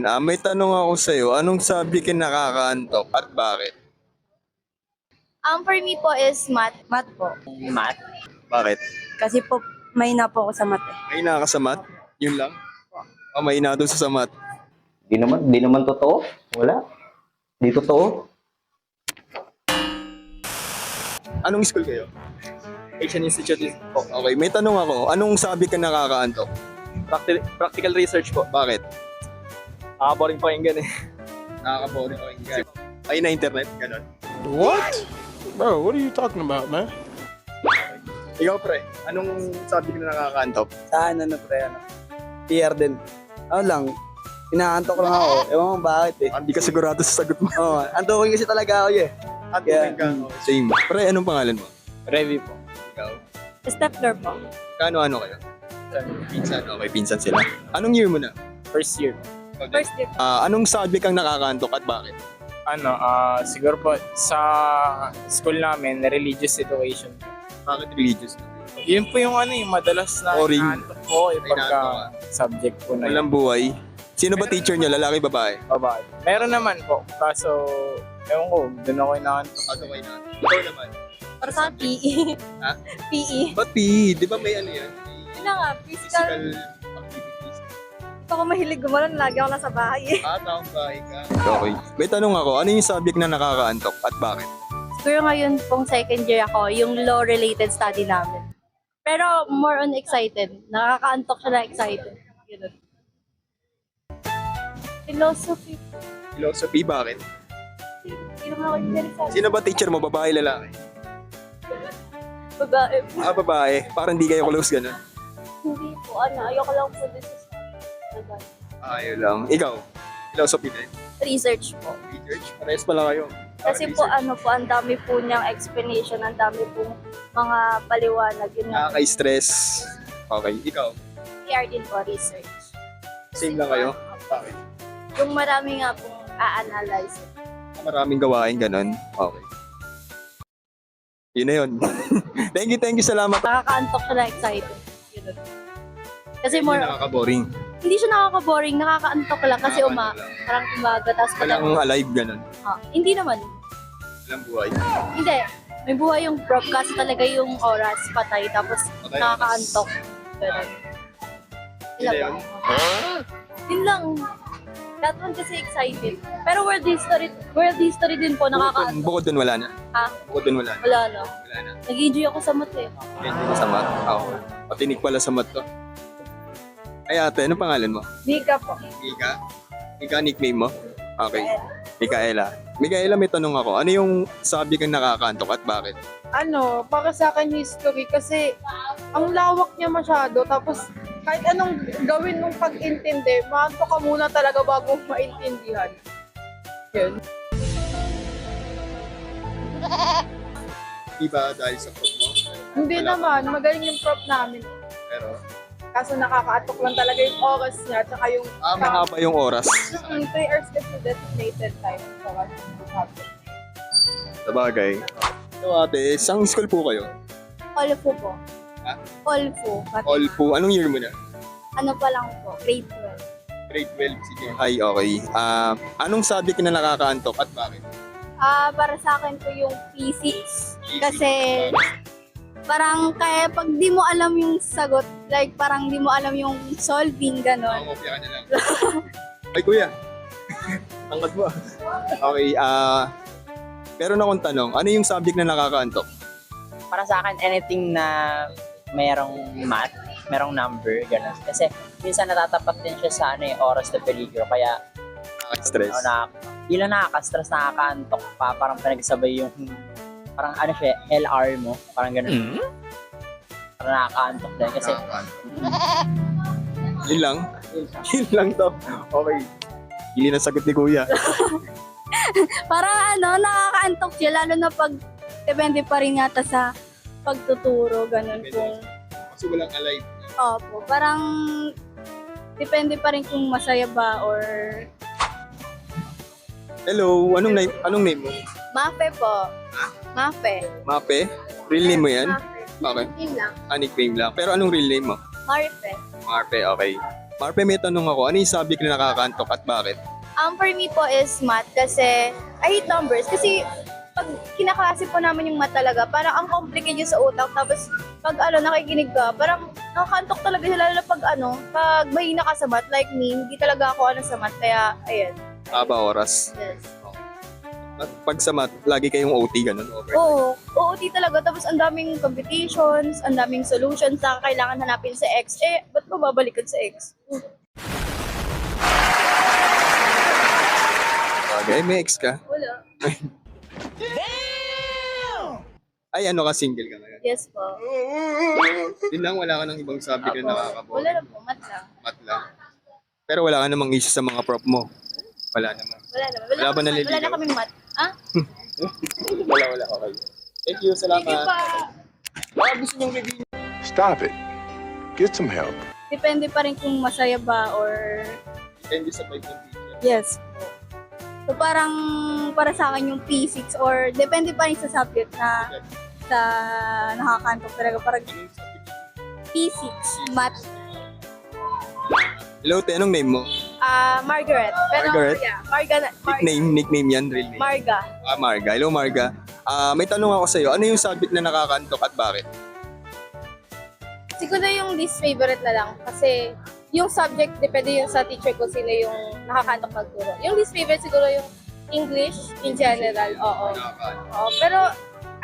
May tanong ako sa'yo. Anong subject yung nakakaantok at bakit? For me po is math. Math po. Math? Bakit? Kasi po, may na po ako sa math eh. May ka sa math? Yun lang? O may doon sa math? Di naman totoo. Wala. Di totoo. Anong school kayo? Asian Institute. Okay, may tanong ako. Anong subject yung nakakaantok? Practical research po. Bakit? Boring pakinggan eh. Nakaka-boring ko yung ay na internet, ganun. What? Bro, what are you talking about, man? Ikaw pre, anong subject na nakakaantok? Sa ano pre, PR din. Ano lang, inaantok lang ako. Ewan mo bakit eh. Hindi ka sigurado sa sagot mo. Oo, antokin kasi talaga ako eh. Antukin ka. Same. Pre, anong pangalan mo? Review po. Ikaw. Stepler po. Kano kayo? Pinsan. Okay, pinsan sila. Anong year mo na? First year. First year. Anong subject ang nakakaantok at bakit? Siguro po sa school namin, religious education. Bakit religious? Yun po yung yung madalas na Boring. inaantok po, yung pagka Inaantok subject po na yun. Walang buhay. Sino ba teacher niyo? Lalaki, babae? Babae. Meron naman po, kaso ewan ko, doon ako inaantok. Ano kayo na? Ikaw naman. Para sa PE. Ha? PE. Ba't PE? Di ba may ano yan? Yun na nga, physical. Physical activities. Ito ako mahilig gumanon, lagi ako nasa bahay eh. Taong bahay ka. Okay. May tanong ako, ano yung subject na nakakaantok at bakit? Siguro ngayon pong second year ako, yung law-related study namin. Pero more on excited. Nakakaantok siya na excited. Ganun. Philosophy. Philosophy, bakit? Hindi naman ako interesado. Sino ba teacher mo? Babae, lalaki? Babae. Babae. Parang hindi kayo close ganun. Hindi po, ayoko lang po dito sa Ayun lang. Ikaw? Philosophy din? research po. Research? Parehas pala kayo. Kasi po ang dami po niyang explanation, ang dami po mga paliwanag. Yun nga. Nakaka-stress. Okay. Ikaw? PR din po, research. Same lang kayo? Okay. Yung marami nga pong a-analyze. Maraming gawain ganun. Okay. Yun na yun. Thank you. Salamat. Nakakaantok siya na excited. Ganun. Kasi more, Nakaka-boring. hindi siya nakaka-boring, nakakaantok lang kasi parang umaga, tapos Walang alive ganun. hindi naman. Walang buhay. Hindi. May buhay yung prop kasi talaga yung oras patay, tapos Patay, nakakaantok. Ganun. Yun na yun. Yun lang. That one kasi excited. Pero world history din po, nakakaantok. Bukod dun wala na. Ha? Bukod dun wala na. Wala na. Wala na. Nag-enjoy ako sa math eh. Yan yung sa mat. Ako. Patinig pala sa mat to. Ay ate, anong pangalan mo? Mika po. Mika? Mika, nickname mo? Okay. Mikaela. Mikaela, may tanong ako. Ano yung subject ang nakakaantok at bakit? Para sa akin history kasi ang lawak niya masyado tapos kahit anong gawin mong pag-intindi, maanto ka muna talaga bago maintindihan. Yun. Iba dahil sa prop mo? Hindi naman, magaling yung prop namin. Pero, Kaso nakakaatok lang talaga yung oras niya tsaka yung mahaba yung oras. 3 hours kasi designated time for us to subject. Sabagay. So ate, saan school po kayo? Olfo po. Ha? Olfo. All po. Anong year mo na? Ano pa lang po, grade Grade 12. Sige. Ay, okay. Anong subject na nakakaantok at bakit? 12. Para sa akin po yung physics. Kasi parang kaya pag di mo alam yung sagot, like parang di mo alam yung solving, gano'n. Kopya ka na lang. Ay, kuya. Angkat mo. Okay, meron akong tanong. Ano yung subject na nakakaantok? Para sa akin, anything na merong math, merong number, gano'n. Kasi minsan natatapat din siya sa oras na peligro. Kaya, Nakaka-stress. yun lang nakaka-stress, nakakaantok pa. Parang pinagsabay yung, parang siya, LR mo. Parang gano'n. Parang nakakaantok din. Kasi, Yun lang? Yun lang to. Okay. Hili na sagot ni kuya. Parang nakakaantok siya, lalo na pag depende pa rin yata sa pagtuturo, gano'n po. Kasi walang alive. Opo, parang depende pa rin kung masaya ba or Hello, anong name mo? Mafe po. Mafe. Mape? Real name mo yan? Mafe. Okay. Yun lang. Nickname lang. Pero anong real name mo? Marife. Marpe, okay. Marpe, may tanong ako. Ano yung subject na nakakantok at bakit? For me po is math kasi I hate numbers. Kasi pag kinaklase po namin yung math talaga, parang ang complicated sa utak. Tapos pag nakikinig ka, parang nakakantok talaga siya lalo na pag mahina ka sa math. Like me, hindi talaga ako sa math. Kaya, ayun. Haba oras. Yes. At pag sa math, lagi kayong OT, ganun? Oo, OOT talaga. Tapos ang daming computations, ang daming solutions na kailangan hanapin sa X. Ba't mo babalikan sa X? Okay, may ex ka? Wala. Ay, ano ka, single ka ngayon? Yes po. Yun lang, wala ka ng ibang subject na nakakabot. Wala na po, math lang. Math lang. Pero wala ka namang issue sa mga prof mo. Wala naman. Wala naman. Wala ba naliligaw? Wala na kaming math. Ah? Wala. Okay. Thank you, salamat. Sige pa. Baka gusto niyong review. Stop it. Get some help. Depende pa rin kung masaya ba or... Depende sa vibe ng teacher. Yes po. So parang para sa akin yung P6 or depende pa rin sa subject na nakakantok talaga. Parang Anong subject? P6, math. Hello, te, anong name mo? Margaret. Pero, Margaret? Yeah, Marga. Nickname yan, real name. Marga. Marga. Hello, Marga. May tanong ako sa'yo. Ano yung subject na nakakantok at bakit? Siguro yung least favorite na lang kasi yung subject, depende yung sa teacher ko sino yung nakakantok magturo. Yung least favorite siguro yung English in general, oo. Oo, pero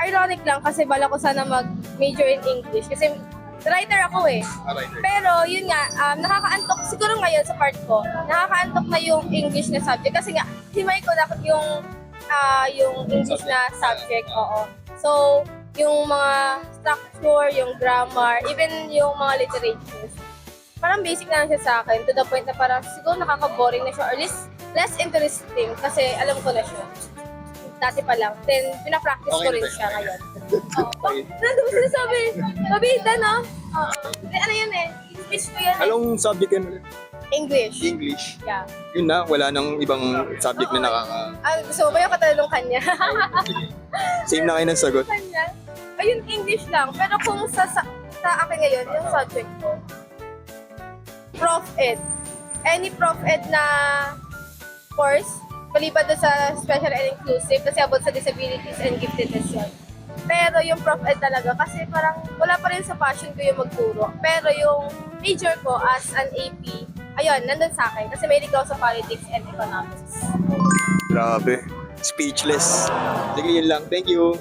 ironic lang kasi bala ko sana mag-major in English kasi writer ako eh. Pero yun nga, nakakaantok siguro ngayon sa part ko, nakakaantok na yung English na subject kasi nga, himay ko dapat yung English na subject, oo. So, yung mga structure, yung grammar, even yung mga literatures, parang basic na lang siya sa akin to the point na parang siguro nakaka-boring na siya or less interesting kasi alam ko na siya. Dati pa lang. Then, pinapractice ko rin siya ngayon. Ano mo sinasabi? Mabita, no? Oo. Ano yun eh? English ko yan eh. Anong subject yan ulit? English. English. Yeah. Yun na, wala nang ibang subject na Gusto mo ba yung katanong kanya? Same na kayo ng sagot. Kanya? Ayun, English lang. Pero kung sa akin ngayon, yung subject ko, Prof Ed. Any Prof Ed na course, maliban doon sa special and inclusive kasi about sa disabilities and giftedness yun. Pero yung Prof Ed talaga kasi parang wala pa rin sa passion ko yung magturo. Pero yung major ko as an AP, ayun, nandun sa akin kasi may ligaw sa politics and economics. Grabe. Speechless. Sige, yun lang. Thank you.